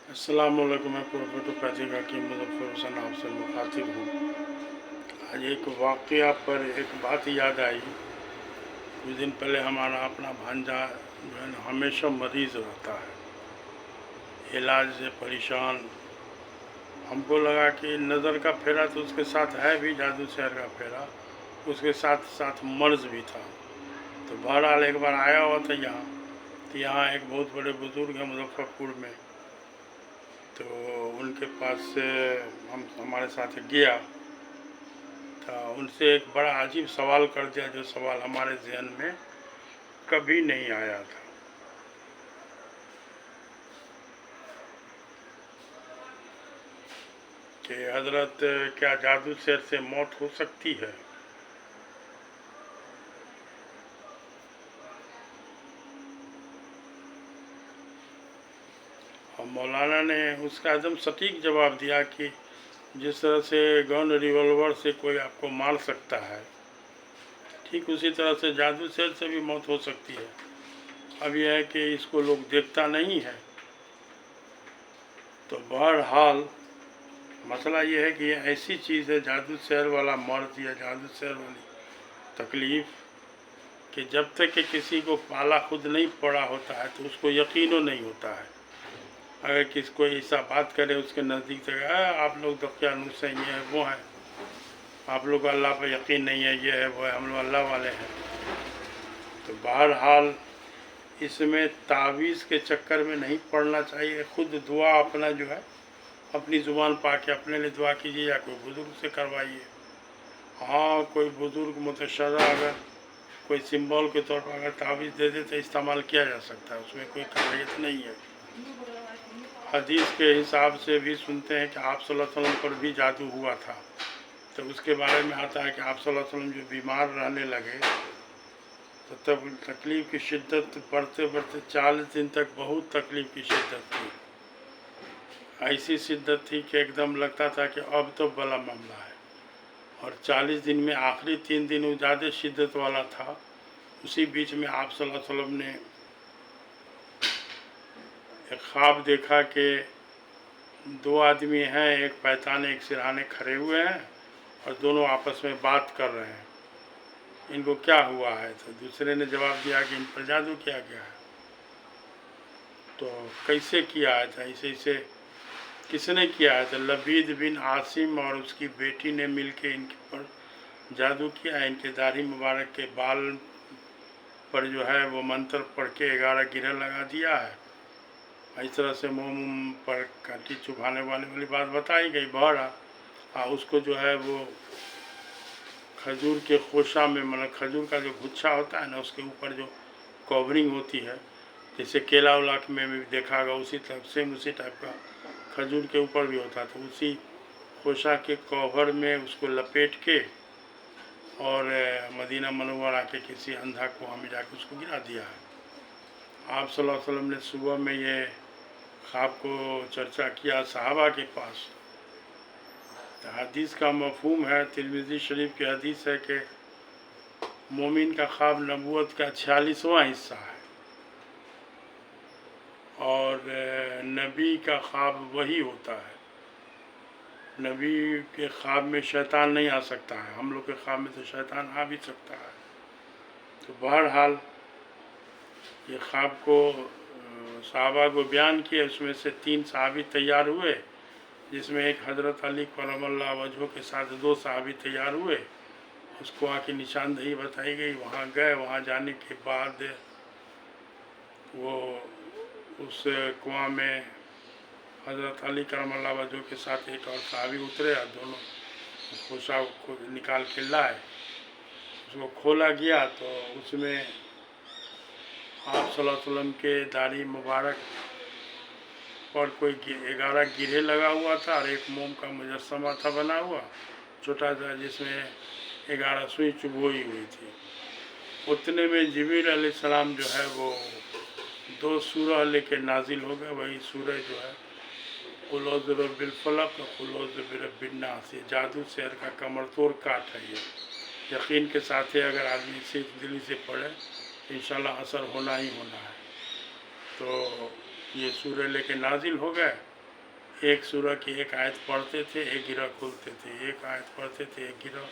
अस्सलाम वालेकुम। मैं प्रोफेटोपैथिक हकीम मुज़फ़्फ़र हुसैन आपसे मुखातिब हूँ। आज एक वाक़या पर एक बात याद आई। कुछ दिन पहले हमारा अपना भांजा जो है ना हमेशा मरीज़ रहता है, इलाज से परेशान। हमको लगा कि नज़र का फेरा तो उसके साथ है भी, जादू शहर का फेरा उसके साथ साथ मर्ज़ भी था। तो बहरहाल एक बार आया हुआ था यहाँ, तो यहाँ एक बहुत बड़े बुज़ुर्ग हैं मुज़फ़्फ़रपुर में, तो उनके पास से हमारे साथ गया था। उनसे एक बड़ा अजीब सवाल कर दिया, जो सवाल हमारे ज़हन में कभी नहीं आया था। कि हज़रत, क्या जादू शहर से मौत हो सकती है? और मौलाना ने उसका एकदम सटीक जवाब दिया कि जिस तरह से गन रिवॉल्वर से कोई आपको मार सकता है, ठीक उसी तरह से जादू शहर से भी मौत हो सकती है। अब यह है कि इसको लोग देखता नहीं है। तो बहरहाल मसला ये है कि ये ऐसी चीज़ है, जादू शहर वाला मर्ज़ या जादू शहर वाली तकलीफ़, कि जब तक कि किसी को पाला खुद नहीं पड़ा होता है तो उसको यकीन नहीं होता है। अगर किसी कोई ऐसा बात करे उसके नज़दीक से, आप लोग तो क्या नुस्ख़े से ये है वो है, आप लोग को अल्लाह पर यकीन नहीं है, ये है वो है, हम लोग अल्लाह वाले हैं। तो बहरहाल इसमें तावीज़ के चक्कर में नहीं पड़ना चाहिए। खुद दुआ अपना जो है अपनी ज़ुबान पा के अपने लिए दुआ कीजिए या कोई बुज़ुर्ग से करवाइए। हाँ, कोई बुज़ुर्ग मुतशर्रा अगर कोई सिंबल के तौर पर अगर तावीज़ दे दे तो इस्तेमाल किया जा सकता है, उसमें कोई कराहियत नहीं है। हदीस के हिसाब से भी सुनते हैं कि आप सल्लल्लाहु अलैहि वसल्लम पर भी जादू हुआ था। तो उसके बारे में आता है कि आप सल्लल्लाहु अलैहि वसल्लम जो बीमार रहने लगे तो तब तकलीफ़ की शिद्दत बढ़ते बढ़ते 40 दिन तक बहुत तकलीफ़ की शिद्दत थी। ऐसी शिद्दत थी कि एकदम लगता था कि अब तो बड़ा मामला है। और 40 दिन में आखिरी 3 दिन वो ज़्यादा शिद्दत वाला था। उसी बीच में आप सल्लल्लाहु अलैहि वसल्लम ने एक ख्वाब देखा कि 2 आदमी हैं, एक पैताने एक सिरहाने खड़े हुए हैं और दोनों आपस में बात कर रहे हैं, इनको क्या हुआ है? तो दूसरे ने जवाब दिया कि इन पर जादू किया गया है। तो कैसे किया है? तो ऐसे ऐसे किसने किया है? तो लबीद बिन आसिम और उसकी बेटी ने मिल के इनके पर जादू किया है। इनके दाढ़ी मुबारक के बाल पर जो है वो मंत्र पढ़ के 11 गिरह लगा दिया है। इस तरह से मुँह पर कांटी चुभाने वाली बात बताई गई। बहरा हाँ, उसको जो है वो खजूर के खोशा में, मतलब खजूर का जो गुच्छा होता है ना, उसके ऊपर जो कवरिंग होती है, जैसे केला उला में भी देखा होगा, उसी टाइप सेम उसी टाइप का खजूर के ऊपर भी होता, तो उसी खोशा के कवर में उसको लपेट के और मदीना मनव्वरा के किसी अंधा कुआं में जाकर उसको गिरा दिया है। आप सल्लल्लाहु अलैहि वसल्लम ने सुबह में ये ख्वाब को चर्चा किया सहाबा के पास। तो हदीस का मफ़हूम है, तिरमिज़ी शरीफ की हदीस है कि मोमिन का ख्वाब नबूवत का 46वां हिस्सा है और नबी का ख्वाब वही होता है। नबी के ख्वाब में शैतान नहीं आ सकता है, हम लोग के ख्वाब में तो शैतान आ भी सकता है। तो बहरहाल ये ख्वाब को सहाबा को बयान किए, उसमें से 3 सहाबी तैयार हुए, जिसमें एक हज़रत अली करमल्लाह वजह के साथ 2 सहाबी तैयार हुए। उसको आके निशानदही बताई गई, वहाँ गए। वहाँ जाने के बाद वो उस कुआं में हज़रत अली करमल्लाह वजह के साथ एक और सहाबी उतरे और दोनों खोशा को निकाल के लाए। उसको खोला गया तो उसमें आप सल्लल्लाहु अलैहि वसल्लम के दाढ़ी मुबारक पर कोई 11 गिरहे लगा हुआ था और एक मोम का मुजस्समा था बना हुआ छोटा सा, जिसमें 11 सुई चुभोई हुई थी। उतने में जिब्रील अलैहिस्सलाम जो है वो 2 सूरह लेके नाजिल हो गए। वही सूरह जो है कुल औज़ु बिरब्बिल फलक और कुल औज़ु बिरब्बिन नास, ये जादू शहर का कमर तोड़ काट है। ये यकीन के साथ ही अगर आदमी इसे दिली से पढ़े इंशाल्लाह असर होना ही होना है। तो ये सूरह लेके नाजिल हो गए एक सूरह की एक आयत पढ़ते थे, एक गिरह खुलते थे, एक आयत पढ़ते थे, एक गिरह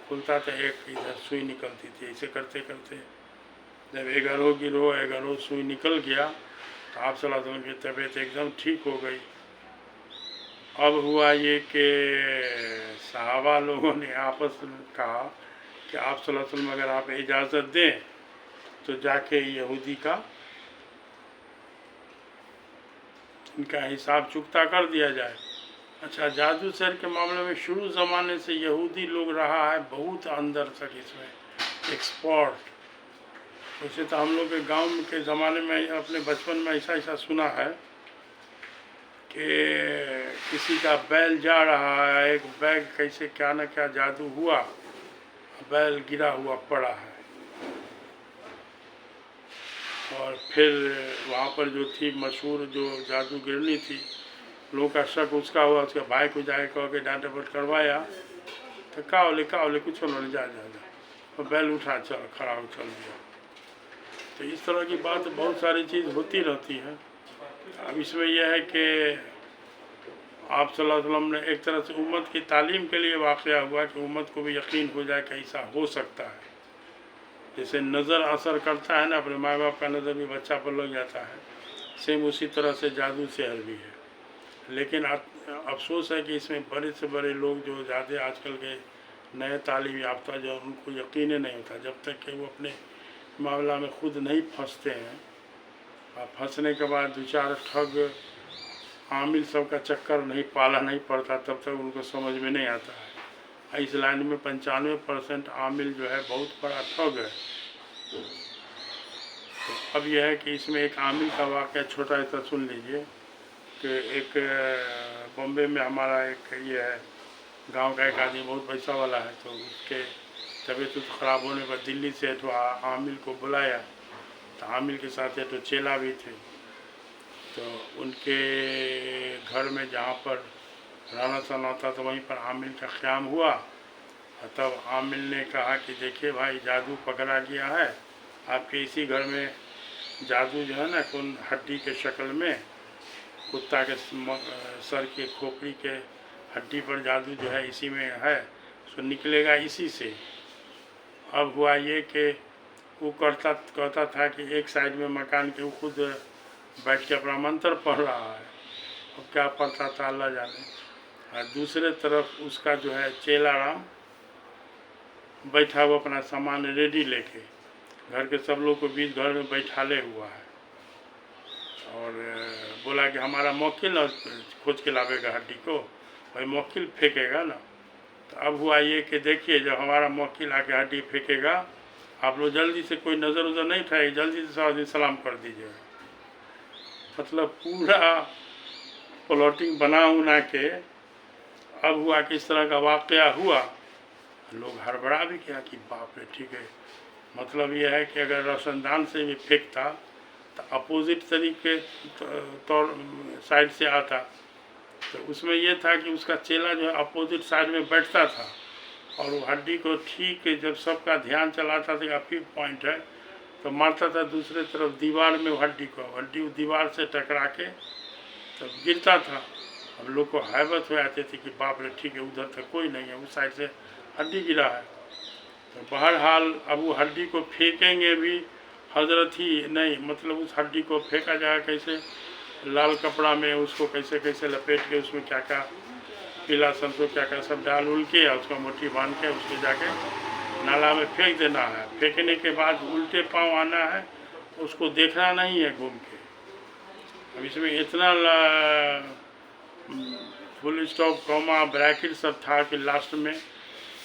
खुलता था, एक इधर सुई निकलती थी। ऐसे करते करते जब 11 गिरोह 11 सुई निकल गया तो आप सल्लल्लाहु अलैहि वसल्लम की तबीयत एकदम ठीक हो गई। अब हुआ ये कि सहाबा लोगों ने आपस में कहा कि आप सल्लल्लाहु अलैहि वसल्लम अगर आप इजाज़त दें तो जाके यहूदी का इनका हिसाब चुकता कर दिया जाए। अच्छा, जादू शहर के मामले में शुरू ज़माने से यहूदी लोग रहा है बहुत अंदर तक इसमें एक्सपर्ट। वैसे तो हम लोग के गांव के ज़माने में अपने बचपन में ऐसा ऐसा सुना है कि किसी का बैल जा रहा है, एक बैग कैसे क्या न क्या जादू हुआ, बैल गिरा हुआ पड़ा है और फिर वहाँ पर जो थी मशहूर जो जादूगरनी थी, लोगों का शक उसका हुआ, उसके भाई को जाए कह के डांट डपट करवाया तो का बोले कुछ उन्होंने जा और बैल उठा चल खड़ा हो चल दिया। तो इस तरह की बात बहुत सारी चीज़ होती रहती है। अब इसमें यह है कि आप सल्लल्लाहु अलैहि वसल्लम ने एक तरह से उम्मत की तालीम के लिए वाक़या हुआ कि उम्मत को भी यकीन हो जाए कि ऐसा हो सकता है। जैसे नज़र असर करता है ना, अपने माँ बाप का नज़र भी बच्चा पर लग जाता है, सेम उसी तरह से जादू शहर भी है। लेकिन अफसोस है कि इसमें बड़े से बड़े लोग जो ज़्यादा आजकल के नए तालीम याफ्ता जो उनको यकीन नहीं होता जब तक कि वो अपने मामला में खुद नहीं फंसते हैं। और फंसने के बाद दो चार ठग आमिल सब का चक्कर नहीं पाला नहीं पड़ता तब तक उनको समझ में नहीं आता है। इस लाइन में 95% आमिल जो है बहुत बड़ा ठग है। तो अब यह है कि इसमें एक आमिल का वाक़या छोटा सा सुन लीजिए कि एक बॉम्बे में हमारा एक ये है गांव का एक आदमी बहुत पैसा वाला है, तो उसके तबीयत ख़राब होने पर दिल्ली से तो आमिल को बुलाया, तो आमिल के साथ तो चेला भी थे। तो उनके घर में जहाँ पर रहना सहना था तो वहीं पर आमिल का क़याम हुआ। तब आमिल ने कहा कि देखिए भाई, जादू पकड़ा गया है, आपके इसी घर में जादू जो है ना कौन हड्डी के शक्ल में कुत्ता के सर के खोपड़ी के हड्डी पर जादू जो है इसी में है, सो निकलेगा इसी से। अब हुआ ये कि वो कहता था कि एक साइड में मकान के वो खुद बैठ के अपना मंत्र पढ़ रहा है, अब क्या पढ़ता था अल्लाह जाने। और दूसरे तरफ उसका जो है चेला राम बैठा हुआ अपना सामान रेडी लेके घर के सब लोग को बीच घर में बैठाले हुआ है और बोला कि हमारा मौकिल खोज के लावेगा हड्डी को, भाई मौकिल फेंकेगा ना। तो अब हुआ ये कि देखिए जब हमारा मौकिल आके हड्डी फेंकेगा आप लोग जल्दी से कोई नज़र उधर नहीं उठाए, जल्दी से सब सलाम कर दीजिएगा। मतलब पूरा प्लॉटिंग बना उना के अब हुआ कि इस तरह का वाक़या हुआ, लोग हड़बड़ा भी किया कि बाप रे ठीक है। मतलब यह है कि अगर रोशनदान से भी फेंकता तो अपोजिट तरीके तौर साइड से आता, तो उसमें यह था कि उसका चेला जो है अपोजिट साइड में बैठता था और वो हड्डी को ठीक जब सबका ध्यान चलाता था फिर पॉइंट है तो मारता था दूसरे तरफ दीवार में हड्डी दीवार से टकरा के तब गिरता था। अब लोग को हैबत हो जाती थी कि बाप रे ठीक है उधर तक कोई नहीं है, उस साइड से हड्डी गिरा है। तो बहरहाल अब वो हड्डी को फेंकेंगे भी हजरत ही नहीं, मतलब उस हड्डी को फेंका जाए कैसे, लाल कपड़ा में उसको कैसे कैसे लपेट के उसमें क्या क्या पीला सरसों क्या क्या सब डाल उल के उसको मुट्ठी बांध के उसको जाके नाला में फेंक देना है। फेंकने के बाद उल्टे पांव आना है, उसको देखना नहीं है घूम के। अब इसमें इतना फुल स्टॉप कॉमा ब्रैकेट सब था कि लास्ट में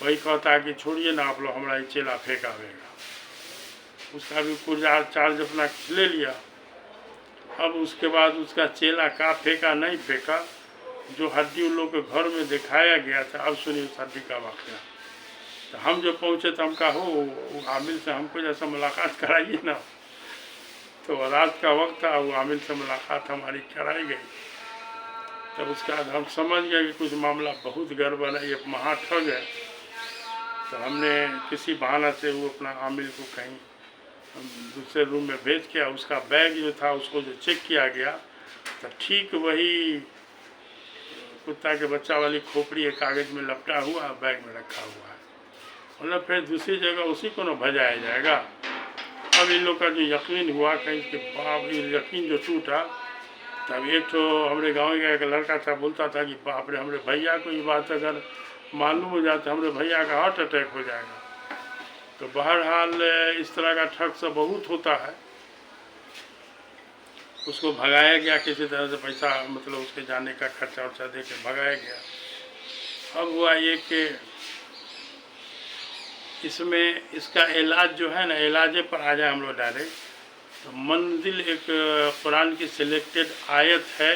वही कहता है कि छोड़िए ना आप लोग, हमारा चेला फेंकावेगा। उसका भी पुरजार चार्ज अपना ले लिया। अब उसके बाद उसका चेला का फेंका नहीं फेंका, जो हड्डी उन लोग के घर में दिखाया गया था। अब सुनिए उस हड्डी का वाक़या। तो हम जो पहुँचे तो हम कहा हो आमिल से हमको जैसा मुलाकात कराइए ना। तो रात का वक्त था, वो आमिल से मुलाकात हमारी कराई गई। तब उसके बाद हम समझ गए कि कुछ मामला बहुत गड़बड़ है, ये महाठग है। तो हमने किसी बहाना से वो अपना आमिल को कहीं दूसरे रूम में भेज किया। उसका बैग जो था उसको जो चेक किया गया तो ठीक वही कुत्ता के बच्चा वाली खोपड़ी एक कागज़ में लपटा हुआ बैग में रखा हुआ है। मतलब फिर दूसरी जगह उसी को न भजाया जाएगा। अब इन लोग का जो यकीन हुआ कहीं कि बाप, ये यकीन जो टूटा, तब एक तो हमारे गांव का एक लड़का था, बोलता था कि बाप रे, हमारे भैया को ये बात अगर मालूम हो जाता हमारे भैया का हार्ट अटैक हो जाएगा। तो बहरहाल इस तरह का ठग सब बहुत होता है। उसको भगाया गया किसी तरह से, पैसा मतलब उसके जाने का खर्चा वर्चा दे के भगाया गया। अब हुआ ये कि इसमें इसका इलाज जो है ना, इलाजे पर आ जाए हम लोग डायरेक्ट, तो मंजिल एक कुरान की सिलेक्टेड आयत है।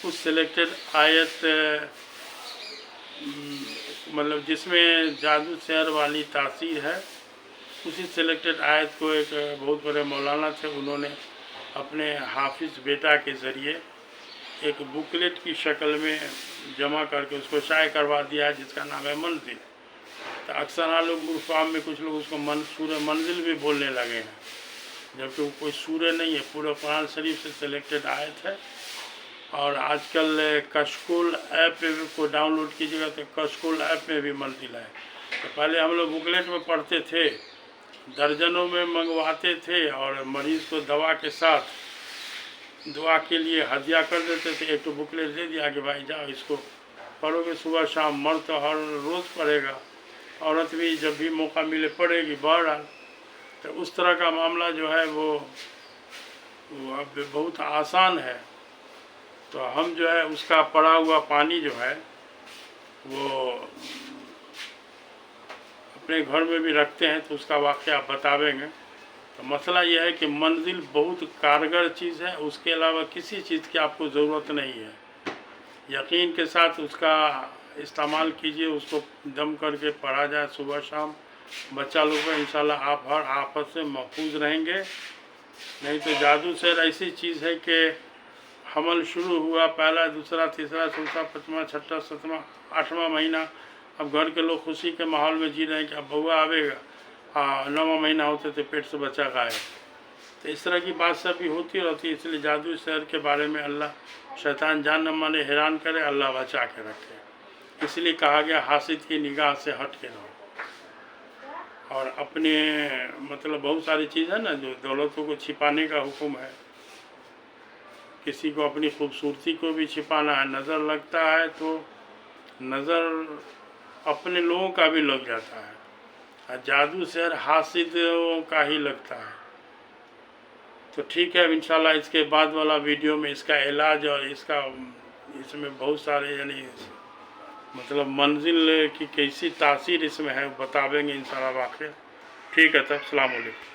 उस सिलेक्टेड आयत मतलब जिसमें जादू शहर वाली तासीर है, उसी सिलेक्टेड आयत को एक बहुत बड़े मौलाना थे, उन्होंने अपने हाफिज़ बेटा के ज़रिए एक बुकलेट की शक्ल में जमा करके उसको शाये करवा दिया है, जिसका नाम है मंजिल। तो अक्सर लोग गुरफाम में कुछ लोग उसको सूरह मंजिल भी बोलने लगे हैं, जबकि वो कोई सूरह नहीं है, पूरा कुरान शरीफ से सिलेक्टेड आयत है। और आजकल कशकुल ऐप को डाउनलोड कीजिएगा तो कशकुल ऐप में भी मंजिल है। तो पहले हम लोग बुकलेट में पढ़ते थे, दर्जनों में मंगवाते थे, और मरीज़ को दवा के साथ दुआ के लिए हदिया कर देते थे। एक तो बुकलेट दे दिया कि भाई जाओ इसको पढ़ोगे सुबह शाम। मर्द तो हर रोज़ पढ़ेगा, औरत भी जब भी मौका मिले पढ़ेगी। बहरहाल तो उस तरह का मामला जो है वो अब बहुत आसान है। तो हम जो है उसका पड़ा हुआ पानी जो है वो अपने घर में भी रखते हैं, तो उसका वाक़या आप बतावेंगे। तो मसला यह है कि मंजिल बहुत कारगर चीज़ है, उसके अलावा किसी चीज़ की आपको ज़रूरत नहीं है। यकीन के साथ उसका इस्तेमाल कीजिए, उसको दम करके पढ़ा जाए सुबह शाम। बच्चा लोग को इंशाल्लाह आप हर आफत से महफूज रहेंगे। नहीं तो जादू शहर ऐसी चीज़ है कि हमल शुरू हुआ, पहला दूसरा तीसरा चौथा पाँचवा छठा सातवां आठवां महीना, अब घर के लोग खुशी के माहौल में जी रहे हैं कि अब बउआ आवेगा। 9वां महीना होते तो पेट से बच्चा गायब। तो इस तरह की बात सब भी होती रहती है। इसलिए जादू शहर के बारे में अल्लाह शैतान जान न माने हैरान करे, अल्लाह बचा के रखे। इसलिए कहा गया हासिद की निगाह से हट के रहो। और अपने मतलब बहुत सारी चीज़ है ना जो दौलतों को छिपाने का हुक्म है। किसी को अपनी खूबसूरती को भी छिपाना है, नज़र लगता है तो नज़र अपने लोगों का भी लग जाता है, और जादू शहर हासिदों का ही लगता है। तो ठीक है, इंशाल्लाह इसके बाद वाला वीडियो में इसका इलाज और इसमें बहुत सारे यानी मतलब मंजिल की कैसी तासीर इसमें है बतावेंगे इंशाल्लाह वाक़ई। ठीक है, तब अस्सलाम वालेकुम।